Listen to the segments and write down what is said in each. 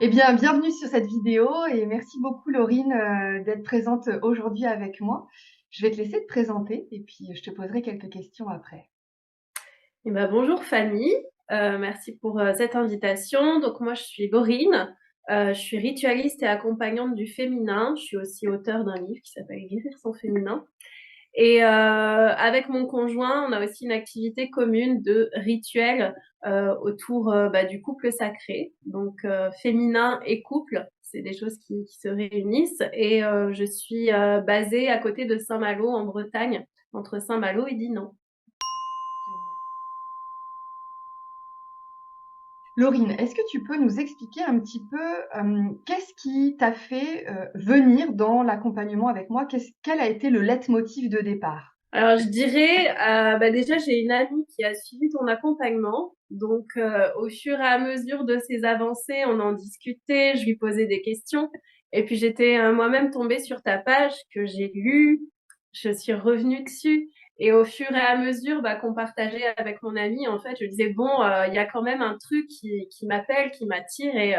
Eh bien, bienvenue sur cette vidéo et merci beaucoup Laurine d'être présente aujourd'hui avec moi. Je vais te laisser te présenter et puis je te poserai quelques questions après. Eh ben, bonjour Fanny. Merci pour cette invitation. Donc moi je suis Laurine. Je suis ritualiste et accompagnante du féminin. Je suis aussi auteure d'un livre qui s'appelle Guérir son féminin. Et avec mon conjoint, on a aussi une activité commune de rituel autour du couple sacré. Donc féminin et couple, c'est des choses qui se réunissent. Et je suis basée à côté de Saint-Malo en Bretagne, entre Saint-Malo et Dinan. Génial. Laurine, est-ce que tu peux nous expliquer un petit peu qu'est-ce qui t'a fait venir dans l'accompagnement avec moi? Quel a été le leitmotiv de départ? Alors, je dirais, déjà, j'ai une amie qui a suivi ton accompagnement. Donc, au fur et à mesure de ses avancées, on en discutait, je lui posais des questions. Et puis, j'étais moi-même tombée sur ta page que j'ai lue, je suis revenue dessus. Et au fur et à mesure qu'on partageait avec mon amie, en fait, je disais, bon, il y a quand même un truc qui m'appelle, qui m'attire. Et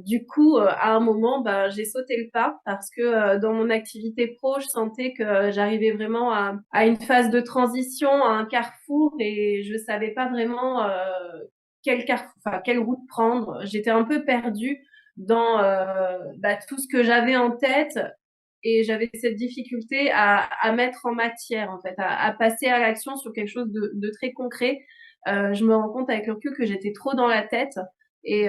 du coup, à un moment, j'ai sauté le pas parce que dans mon activité pro, je sentais que j'arrivais vraiment à une phase de transition, à un carrefour, et je savais pas vraiment quel carrefour, enfin quelle route prendre. J'étais un peu perdue dans tout ce que j'avais en tête, et j'avais cette difficulté à mettre en matière, en fait, à passer à l'action sur quelque chose de très concret. Je me rends compte avec le recul que j'étais trop dans la tête, et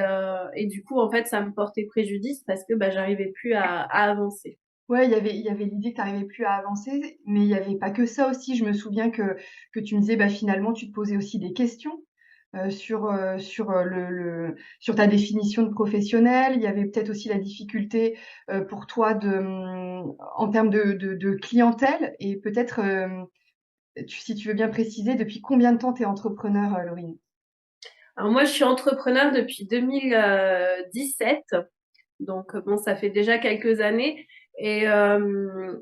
du coup, en fait, ça me portait préjudice parce que j'arrivais plus à avancer. Ouais, il y avait l'idée que tu n'arrivais plus à avancer, mais il y avait pas que ça aussi. Je me souviens que tu me disais, bah, finalement, tu te posais aussi des questions sur ta définition de professionnel. Il y avait peut-être aussi la difficulté pour toi en termes de clientèle et peut-être, si tu veux bien préciser, depuis combien de temps tu es entrepreneur, Laurine? Alors moi, je suis entrepreneur depuis 2017, donc bon, ça fait déjà quelques années, et je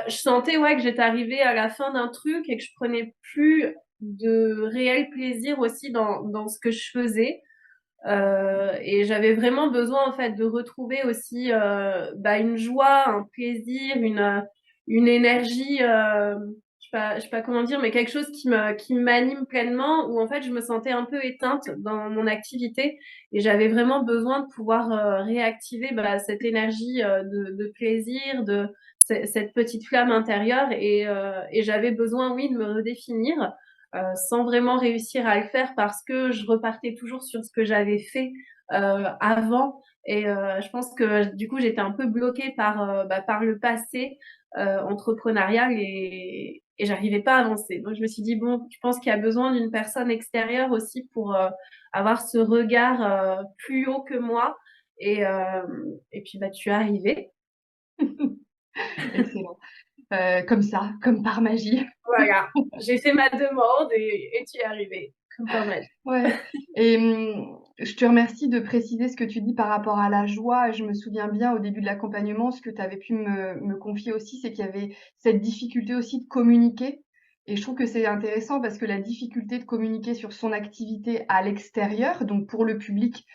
sentais que j'étais arrivée à la fin d'un truc et que je prenais plus de réel plaisir aussi dans ce que je faisais. Et j'avais vraiment besoin en fait de retrouver aussi une joie, un plaisir, une énergie, je sais pas comment dire, mais quelque chose qui m'anime pleinement, où en fait je me sentais un peu éteinte dans mon activité, et j'avais vraiment besoin de pouvoir réactiver cette énergie de plaisir, de cette petite flamme intérieure, et j'avais besoin, oui, de me redéfinir sans vraiment réussir à le faire parce que je repartais toujours sur ce que j'avais fait avant. Et je pense que du coup, j'étais un peu bloquée par le passé entrepreneurial, et j'arrivais pas à avancer. Donc, je me suis dit, bon, je pense qu'il y a besoin d'une personne extérieure aussi pour avoir ce regard plus haut que moi. Et, euh, et puis, tu es arrivé. Excellent. Comme ça, comme par magie. Voilà, j'ai fait ma demande et tu es arrivé, comme par magie. Ouais. Et je te remercie de préciser ce que tu dis par rapport à la joie. Je me souviens bien au début de l'accompagnement, ce que tu avais pu me confier aussi, c'est qu'il y avait cette difficulté aussi de communiquer. Et je trouve que c'est intéressant parce que la difficulté de communiquer sur son activité à l'extérieur, donc pour le public,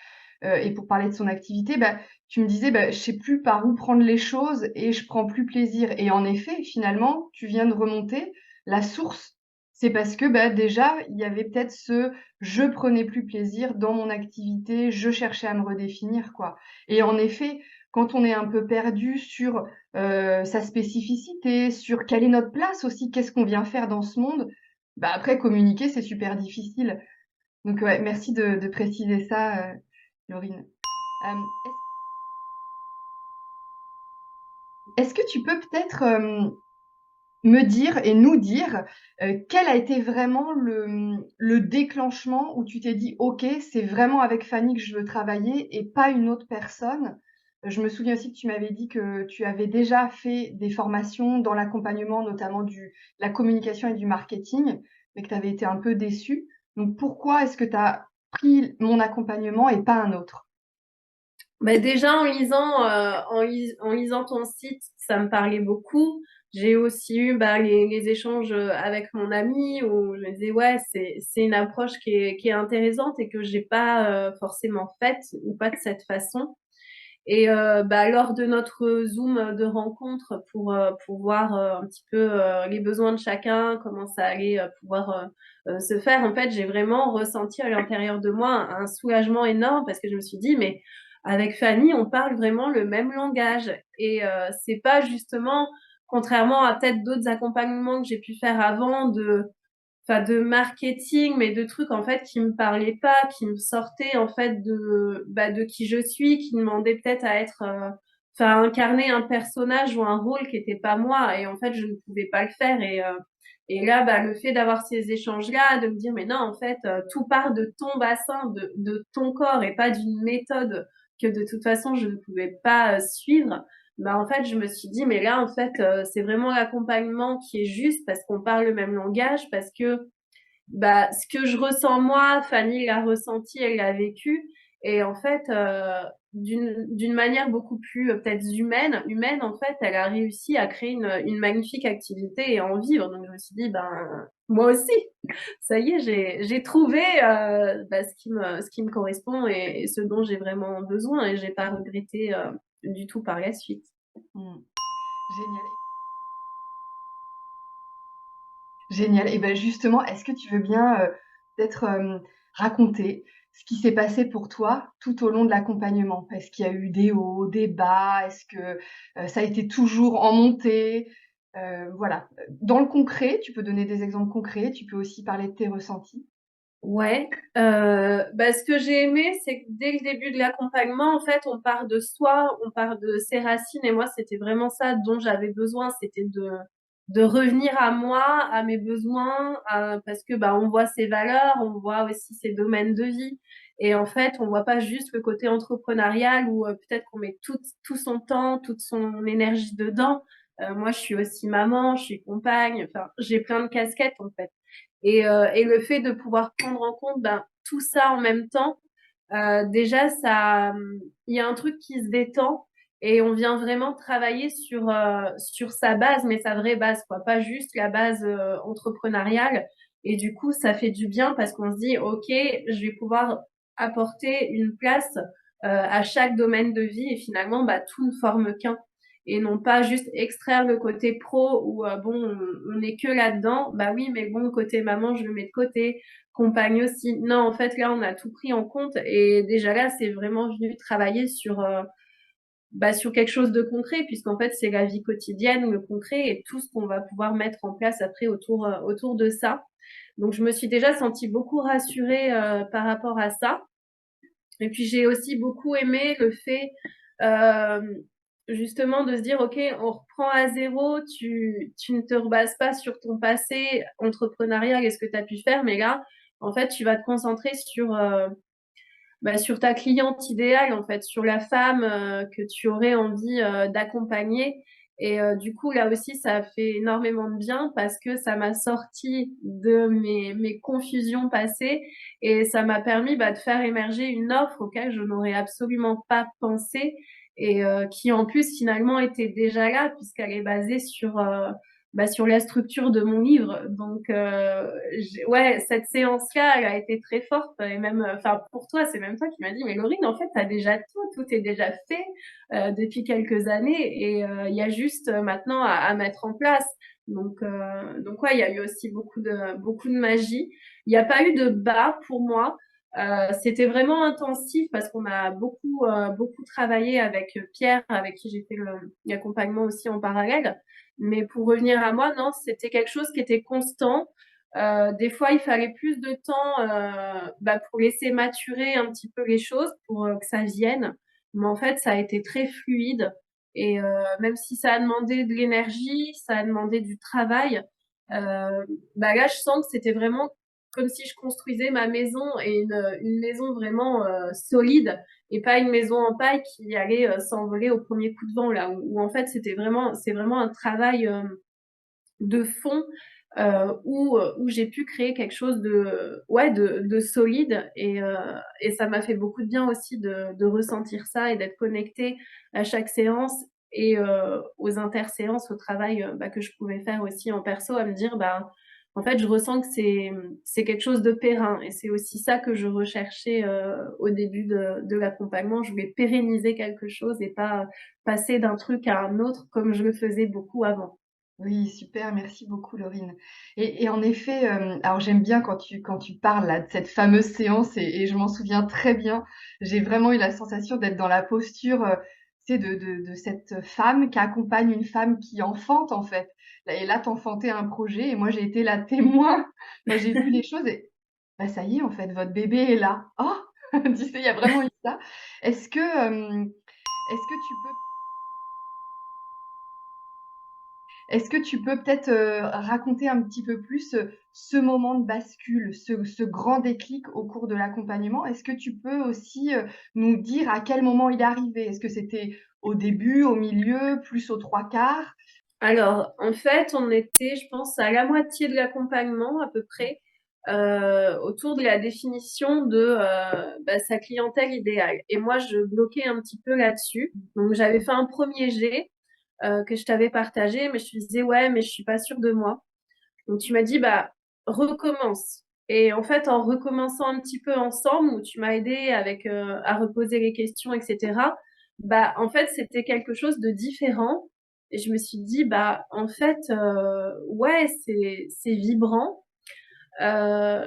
et pour parler de son activité, bah, tu me disais, bah, je sais plus par où prendre les choses et je prends plus plaisir. Et en effet, finalement, tu viens de remonter la source. C'est parce que bah, déjà, il y avait peut-être je prenais plus plaisir dans mon activité, je cherchais à me redéfinir, quoi. Et en effet, quand on est un peu perdu sur sa spécificité, sur quelle est notre place aussi, qu'est-ce qu'on vient faire dans ce monde, bah après communiquer c'est super difficile. Donc ouais, merci de préciser ça, Laurine. Euh, est-ce que tu peux peut-être me dire et nous dire quel a été vraiment le déclenchement où tu t'es dit, OK, c'est vraiment avec Fanny que je veux travailler et pas une autre personne. Je me souviens aussi que tu m'avais dit que tu avais déjà fait des formations dans l'accompagnement, notamment la communication et du marketing, mais que tu avais été un peu déçue. Donc pourquoi est-ce que tu as pris mon accompagnement et pas un autre? Déjà en lisant ton site, ça me parlait beaucoup. J'ai aussi eu les échanges avec mon ami où je me disais ouais c'est une approche qui est intéressante et que j'ai pas forcément faite ou pas de cette façon. Et lors de notre Zoom de rencontre pour voir un petit peu les besoins de chacun, comment ça allait pouvoir se faire, en fait, j'ai vraiment ressenti à l'intérieur de moi un soulagement énorme parce que je me suis dit, mais avec Fanny, on parle vraiment le même langage. Et c'est pas justement, contrairement à peut-être d'autres accompagnements que j'ai pu faire avant, de marketing, mais de trucs en fait qui me parlaient pas, qui me sortaient en fait de qui je suis, qui demandaient peut-être à être, incarner un personnage ou un rôle qui était pas moi, et en fait je ne pouvais pas le faire. Et là, le fait d'avoir ces échanges-là, de me dire mais non, en fait, tout part de ton bassin, de ton corps, et pas d'une méthode que de toute façon je ne pouvais pas suivre. En fait, je me suis dit, mais là, en fait, c'est vraiment l'accompagnement qui est juste parce qu'on parle le même langage, parce que ce que je ressens moi, Fanny l'a ressenti, elle l'a vécu. Et en fait, d'une manière beaucoup plus peut-être humaine, en fait, elle a réussi à créer une magnifique activité et à en vivre. Donc je me suis dit, moi aussi, ça y est, j'ai trouvé ce qui me correspond et ce dont j'ai vraiment besoin, et j'ai pas regretté du tout par la suite. Mmh. Génial. Génial. Et ben justement, est-ce que tu veux bien, peut-être, raconter ce qui s'est passé pour toi tout au long de l'accompagnement? Est-ce qu'il y a eu des hauts, des bas? Est-ce que, ça a été toujours en montée? Voilà, dans le concret, tu peux donner des exemples concrets, tu peux aussi parler de tes ressentis. Ouais, ce que j'ai aimé, c'est que dès le début de l'accompagnement, en fait, on part de soi, on part de ses racines, et moi, c'était vraiment ça dont j'avais besoin, c'était de revenir à moi, à mes besoins, parce que on voit ses valeurs, on voit aussi ses domaines de vie, et en fait, on voit pas juste le côté entrepreneurial où peut-être qu'on met tout son temps, toute son énergie dedans. Moi, je suis aussi maman, je suis compagne, enfin, j'ai plein de casquettes en fait. Et le fait de pouvoir prendre en compte tout ça en même temps, déjà, il y a un truc qui se détend et on vient vraiment travailler sur sa base, mais sa vraie base, quoi, pas juste la base entrepreneuriale. Et du coup, ça fait du bien parce qu'on se dit, OK, je vais pouvoir apporter une place à chaque domaine de vie, et finalement, tout ne forme qu'un, et non pas juste extraire le côté pro où on est que là-dedans. Bah oui, mais bon, côté maman, je le mets de côté, compagne aussi. Non, en fait, là, on a tout pris en compte, et déjà là, c'est vraiment venu travailler sur quelque chose de concret, puisqu'en fait, c'est la vie quotidienne, le concret, et tout ce qu'on va pouvoir mettre en place après autour de ça. Donc, je me suis déjà sentie beaucoup rassurée par rapport à ça. Et puis j'ai aussi beaucoup aimé le fait euh, justement de se dire, ok, on reprend à zéro, tu ne te rebases pas sur ton passé entrepreneurial et ce que tu as pu faire, mais là, en fait, tu vas te concentrer sur ta cliente idéale, en fait, sur la femme que tu aurais envie d'accompagner. Et du coup, là aussi, ça a fait énormément de bien parce que ça m'a sorti de mes confusions passées, et ça m'a permis de faire émerger une offre auquel je n'aurais absolument pas pensé, et qui en plus finalement était déjà là puisqu'elle est basée sur la structure de mon livre. Donc, ouais, cette séance-là, elle a été très forte. Et même, pour toi, c'est même toi qui m'as dit, mais Laurine, en fait, t'as déjà tout est déjà fait depuis quelques années, et il y a juste maintenant à mettre en place. Donc ouais, il y a eu aussi beaucoup de magie. Il n'y a pas eu de bas pour moi. C'était vraiment intensif parce qu'on a beaucoup travaillé avec Pierre, avec qui j'ai fait l'accompagnement aussi en parallèle. Mais pour revenir à moi, non, c'était quelque chose qui était constant. Des fois, il fallait plus de temps pour laisser maturer un petit peu les choses, pour que ça vienne. Mais en fait, ça a été très fluide. Et même si ça a demandé de l'énergie, ça a demandé du travail, là, je sens que c'était vraiment comme si je construisais ma maison, et une maison vraiment solide, et pas une maison en paille qui allait s'envoler au premier coup de vent, là où en fait c'est vraiment un travail de fond où j'ai pu créer quelque chose de solide, et ça m'a fait beaucoup de bien aussi de ressentir ça et d'être connectée à chaque séance et aux interséances au travail que je pouvais faire aussi en perso, à me dire, en fait, je ressens que c'est quelque chose de périn. Et c'est aussi ça que je recherchais au début de l'accompagnement. Je voulais pérenniser quelque chose et pas passer d'un truc à un autre comme je le faisais beaucoup avant. Oui, super, merci beaucoup Laurine. Et en effet, alors j'aime bien quand tu parles là, de cette fameuse séance et je m'en souviens très bien. J'ai vraiment eu la sensation d'être dans la posture, tu sais, de cette femme qui accompagne une femme qui enfante en fait. Et là, t'enfantais un projet et moi j'ai été la témoin. Enfin, j'ai vu les choses et bah ça y est en fait, votre bébé est là. Oh, tu sais, il y a vraiment eu ça. Est-ce que, est-ce que tu peux Est-ce que tu peux peut-être, raconter un petit peu plus, ce moment de bascule, ce grand déclic au cours de l'accompagnement? Est-ce que tu peux aussi, nous dire à quel moment il est arrivé? Est-ce que c'était au début, au milieu, plus aux 3/4? Alors, en fait, on était, je pense, à la moitié de l'accompagnement à peu près, autour de la définition de sa clientèle idéale. Et moi, je bloquais un petit peu là-dessus. Donc, j'avais fait un premier jet que je t'avais partagé, mais je te disais, ouais, mais je suis pas sûre de moi. Donc, tu m'as dit, recommence. Et en fait, en recommençant un petit peu ensemble, où tu m'as aidé avec à reposer les questions, etc. En fait, c'était quelque chose de différent. Et je me suis dit, en fait, ouais, c'est vibrant. Euh,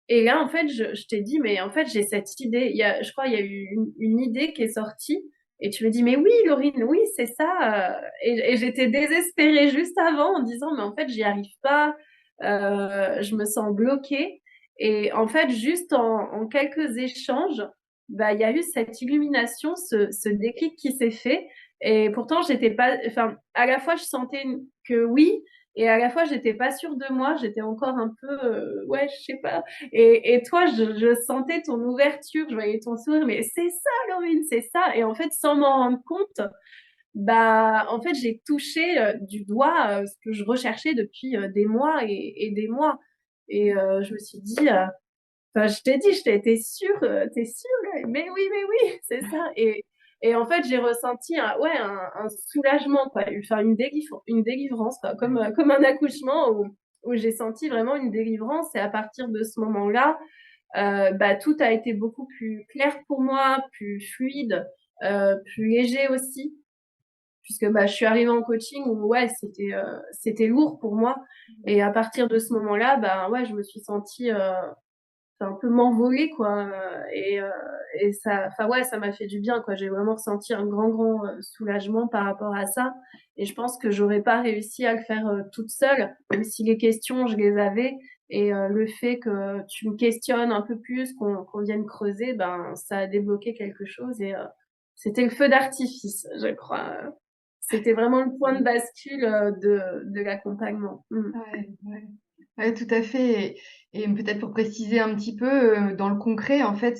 et là, en fait, je t'ai dit, mais en fait, j'ai cette idée. Je crois, il y a eu une idée qui est sortie. Et tu me dis, mais oui, Laurine, oui, c'est ça. Et j'étais désespérée juste avant en disant, mais en fait, j'y arrive pas. Je me sens bloquée. Et en fait, juste en quelques échanges, il y a eu cette illumination, ce déclic qui s'est fait. Et pourtant, j'étais pas, enfin, à la fois, je sentais que oui, et à la fois, j'étais pas sûre de moi. J'étais encore un peu, ouais, je sais pas. Et toi, je sentais ton ouverture, je voyais ton sourire, mais c'est ça, Laurine, c'est ça. Et en fait, sans m'en rendre compte, en fait, j'ai touché du doigt ce que je recherchais depuis des mois et des mois. Et je me suis dit, enfin, je t'ai dit, t'es sûre, t'es sûre? Mais oui, c'est ça. Et en fait, j'ai ressenti un soulagement, quoi. Enfin, une délivrance, quoi. Comme un accouchement où j'ai senti vraiment une délivrance. Et à partir de ce moment-là, tout a été beaucoup plus clair pour moi, plus fluide, plus léger aussi. Puisque je suis arrivée en coaching où ouais, c'était lourd pour moi. Et à partir de ce moment-là, ouais, je me suis sentie un peu m'envoler quoi et ça enfin ouais ça m'a fait du bien quoi j'ai vraiment ressenti un grand soulagement par rapport à ça et je pense que j'aurais pas réussi à le faire toute seule même si les questions je les avais et le fait que tu me questionnes un peu plus qu'on vienne creuser ça a débloqué quelque chose et c'était le feu d'artifice je crois c'était vraiment le point de bascule de l'accompagnement. Ouais, ouais. Ouais, tout à fait. Et peut-être pour préciser un petit peu, dans le concret, en fait,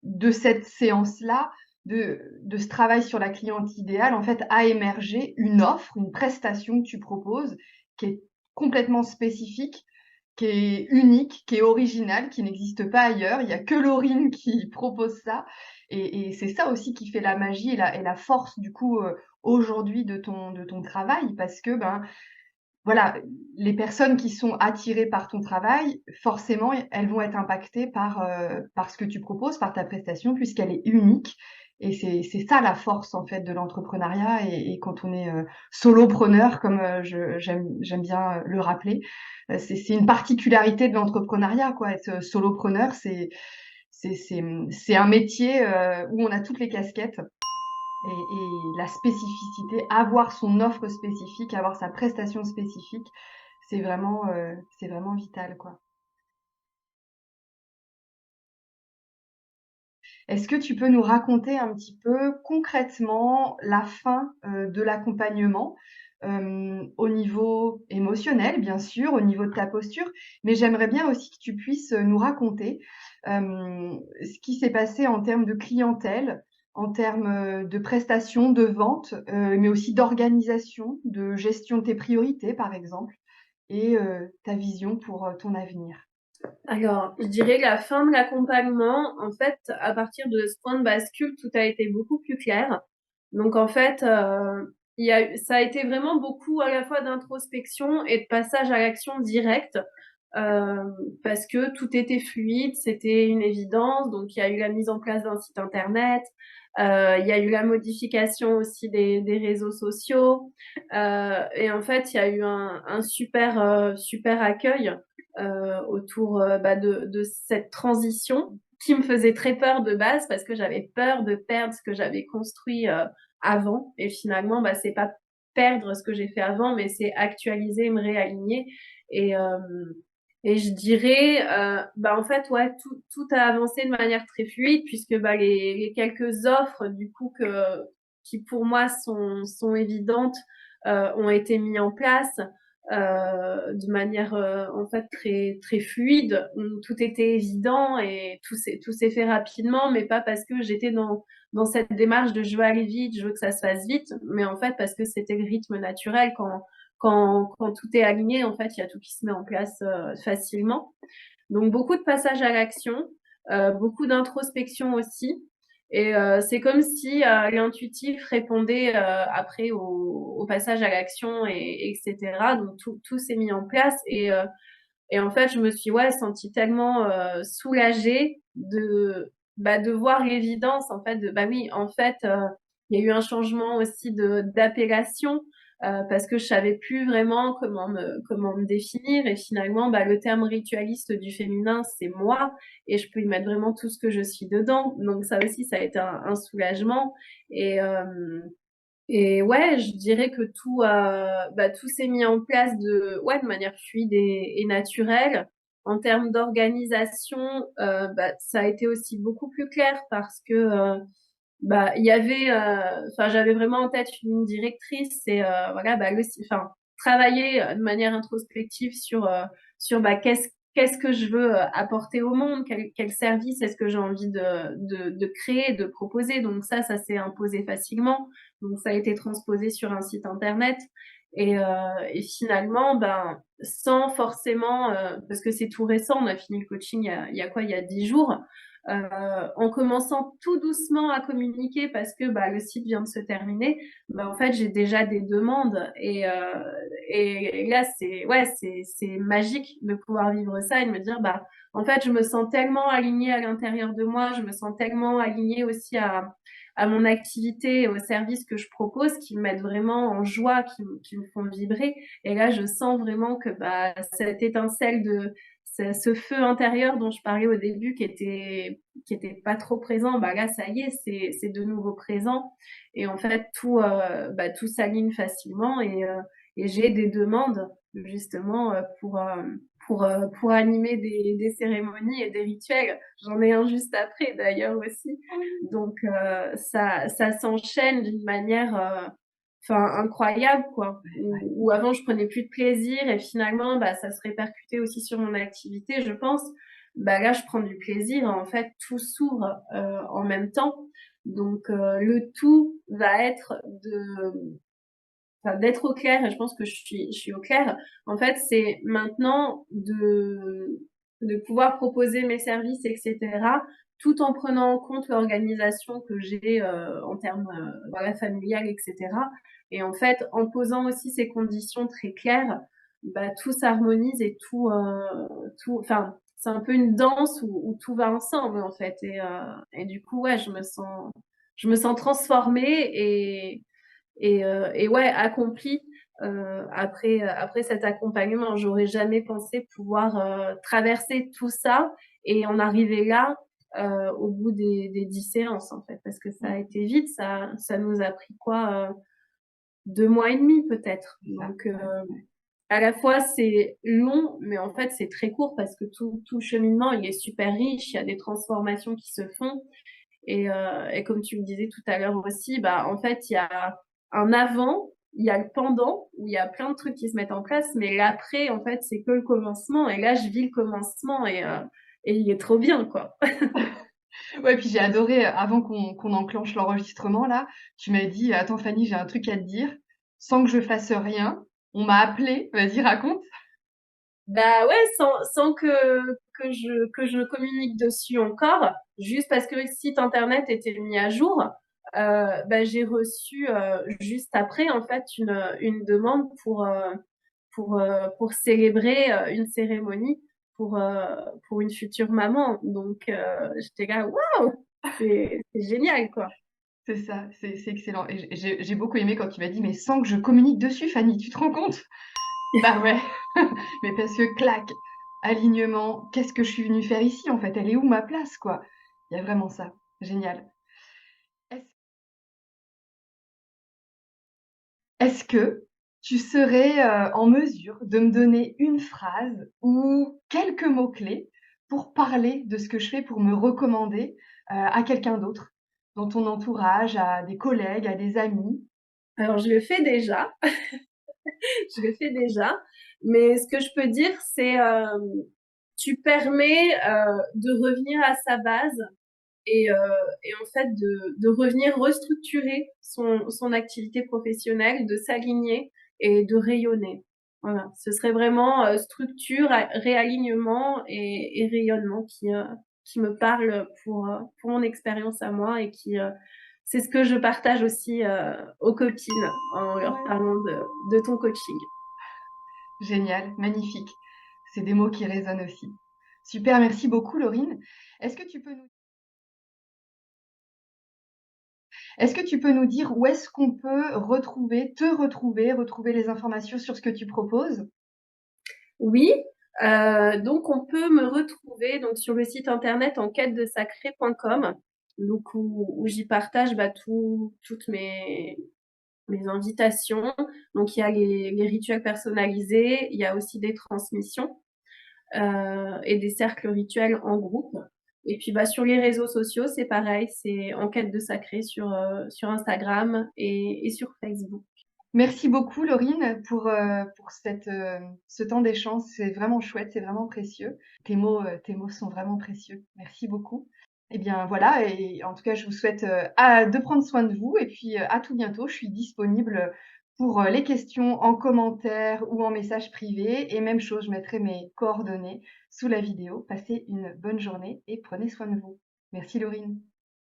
de cette séance-là, de ce travail sur la cliente idéale, en fait, a émergé une offre, une prestation que tu proposes, qui est complètement spécifique, qui est unique, qui est originale, qui n'existe pas ailleurs. Il y a que Laurine qui propose ça. Et c'est ça aussi qui fait la magie et la force, du coup, aujourd'hui de ton travail, parce que, ben, voilà, les personnes qui sont attirées par ton travail, forcément, elles vont être impactées par ce que tu proposes, par ta prestation, puisqu'elle est unique. Et c'est ça la force en fait de l'entrepreneuriat. Et quand on est solopreneur, comme j'aime bien le rappeler, c'est une particularité de l'entrepreneuriat, quoi. Être solopreneur, c'est un métier où on a toutes les casquettes et la spécificité, avoir son offre spécifique, avoir sa prestation spécifique, c'est vraiment vital, quoi. Est-ce que tu peux nous raconter un petit peu concrètement la fin de l'accompagnement au niveau émotionnel, bien sûr, au niveau de ta posture, mais j'aimerais bien aussi que tu puisses nous raconter ce qui s'est passé en termes de clientèle, en termes de prestations, de vente, mais aussi d'organisation, de gestion de tes priorités, par exemple, et ta vision pour ton avenir. Alors, je dirais la fin de l'accompagnement, en fait, à partir de ce point de bascule, tout a été beaucoup plus clair. Donc en fait, ça a été vraiment beaucoup à la fois d'introspection et de passage à l'action directe, euh, parce que tout était fluide, c'était une évidence. Donc il y a eu la mise en place d'un site internet, il y a eu la modification aussi des réseaux sociaux, et en fait il y a eu un super super accueil autour de cette transition qui me faisait très peur de base parce que j'avais peur de perdre ce que j'avais construit avant. Et finalement, c'est pas perdre ce que j'ai fait avant, mais c'est actualiser, me réaligner. Et, euh, et je dirais, en fait, ouais, tout a avancé de manière très fluide puisque les quelques offres, du coup, qui pour moi sont évidentes, ont été mis en place de manière en fait très très fluide. Tout était évident et tout s'est fait rapidement, mais pas parce que j'étais dans cette démarche de je veux aller vite, je veux que ça se fasse vite, mais en fait parce que c'était le rythme naturel quand tout est aligné, en fait, il y a tout qui se met en place facilement. Donc beaucoup de passage à l'action, beaucoup d'introspection aussi. Et c'est comme si l'intuitif répondait après au passage à l'action etc. Donc tout s'est mis en place et en fait je me suis sentie tellement soulagée de voir l'évidence en fait de bah oui en fait il y a eu un changement aussi de d'appellation parce que je savais plus vraiment comment me définir et finalement le terme ritualiste du féminin c'est moi et je peux y mettre vraiment tout ce que je suis dedans donc ça aussi ça a été un soulagement et et ouais, je dirais que tout s'est mis en place de manière fluide et naturelle. En termes d'organisation, ça a été aussi beaucoup plus clair parce que il y avait, enfin, j'avais vraiment en tête une ligne directrice et voilà, enfin, travailler de manière introspective sur qu'est-ce que je veux apporter au monde, quel service est-ce que j'ai envie de créer, de proposer. Donc ça s'est imposé facilement. Donc ça a été transposé sur un site internet. Et finalement, sans forcément, parce que c'est tout récent, on a fini le coaching il y a quoi, il y a 10 jours, en commençant tout doucement à communiquer parce que le site vient de se terminer, en fait j'ai déjà des demandes et là c'est magique de pouvoir vivre ça et de me dire en fait je me sens tellement alignée à l'intérieur de moi, je me sens tellement alignée aussi à mon activité et aux services que je propose qui me mettent vraiment en joie, qui me font vibrer. Et là, je sens vraiment que cette étincelle ce feu intérieur dont je parlais au début qui était pas trop présent, là ça y est, c'est de nouveau présent et en fait tout s'aligne facilement et j'ai des demandes justement pour animer des cérémonies et des rituels. J'en ai un juste après d'ailleurs aussi. Donc ça s'enchaîne d'une manière incroyable quoi où avant je prenais plus de plaisir et finalement ça se répercutait aussi sur mon activité je pense là je prends du plaisir en fait tout s'ouvre en même temps donc le tout va être d'être au clair et je pense que je suis au clair en fait c'est maintenant de pouvoir proposer mes services etc tout en prenant en compte l'organisation que j'ai en termes familial etc et en fait en posant aussi ces conditions très claires tout s'harmonise et tout enfin c'est un peu une danse où tout va ensemble en fait et du coup ouais je me sens transformée et ouais, accompli après cet accompagnement. J'aurais jamais pensé pouvoir traverser tout ça et en arriver là au bout des 10 séances, en fait, parce que ça a été vite, ça nous a pris quoi 2 mois et demi peut-être. Donc, à la fois, c'est long, mais en fait, c'est très court parce que tout cheminement, il est super riche, il y a des transformations qui se font. Et comme tu me disais tout à l'heure aussi, en fait, il y a un avant, il y a le pendant, où il y a plein de trucs qui se mettent en place, mais l'après, en fait, c'est que le commencement. Et là, je vis le commencement et il est trop bien, quoi. Ouais, puis j'ai adoré, avant qu'on enclenche l'enregistrement là, tu m'as dit: «Attends Fanny, j'ai un truc à te dire», sans que je fasse rien. On m'a appelé. Vas-y, raconte. Bah ouais, sans que je communique dessus encore, juste parce que le site internet était mis à jour. bah, j'ai reçu juste après en fait une demande pour célébrer une cérémonie pour une future maman. Donc j'étais là, waouh, c'est génial quoi. C'est ça, c'est excellent. Et j'ai beaucoup aimé quand tu m'as dit, mais sans que je communique dessus, Fanny, tu te rends compte? Bah ouais, mais parce que clac, alignement, qu'est-ce que je suis venue faire ici en fait? Elle est où ma place, quoi? Il y a vraiment ça. Génial. Est-ce est-ce que tu serais en mesure de me donner une phrase ou quelques mots-clés pour parler de ce que je fais, pour me recommander à quelqu'un d'autre, dans ton entourage, à des collègues, à des amis? Alors je le fais déjà, je le fais déjà, mais ce que je peux dire c'est tu permets de revenir à sa base et, euh, et en fait de revenir restructurer son activité professionnelle, de s'aligner et de rayonner. Voilà, ce serait vraiment structure, réalignement et rayonnement qui me parle pour mon expérience à moi et c'est ce que je partage aussi aux copines en leur Ouais. parlant de ton coaching. Génial, magnifique. C'est des mots qui résonnent aussi. Super, merci beaucoup Laurine. Est-ce que tu peux nous est-ce que tu peux nous dire où est-ce qu'on peut retrouver les informations sur ce que tu proposes? Oui, donc on peut me retrouver donc sur le site internet enquête-de-sacré.com, donc où j'y partage bah, toutes mes invitations. Donc il y a les rituels personnalisés, il y a aussi des transmissions et des cercles rituels en groupe. Et puis bah, sur les réseaux sociaux, c'est pareil, c'est Enquête de Sacré sur Instagram et sur Facebook. Merci beaucoup Laurine pour ce temps d'échange. C'est vraiment chouette, c'est vraiment précieux. Tes mots sont vraiment précieux. Merci beaucoup. Eh bien voilà, et en tout cas, je vous souhaite de prendre soin de vous et puis à tout bientôt. Je suis disponible pour les questions en commentaire ou en message privé. Et même chose, je mettrai mes coordonnées sous la vidéo. Passez une bonne journée et prenez soin de vous. Merci Laurine.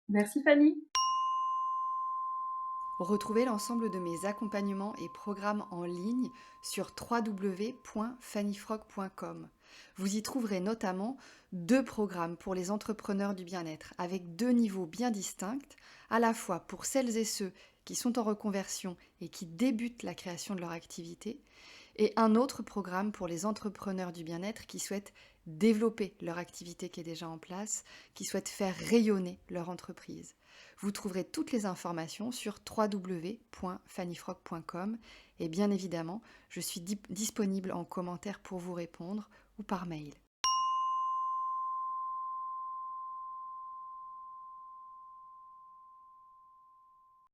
Merci Fanny. Retrouvez l'ensemble de mes accompagnements et programmes en ligne sur www.fannyfrog.com. Vous y trouverez notamment 2 programmes pour les entrepreneurs du bien-être avec 2 niveaux bien distincts, à la fois pour celles et ceux qui sont en reconversion et qui débutent la création de leur activité, et un autre programme pour les entrepreneurs du bien-être qui souhaitent développer leur activité qui est déjà en place, qui souhaitent faire rayonner leur entreprise. Vous trouverez toutes les informations sur www.fannyfrog.com et bien évidemment, je suis disponible en commentaire pour vous répondre ou par mail.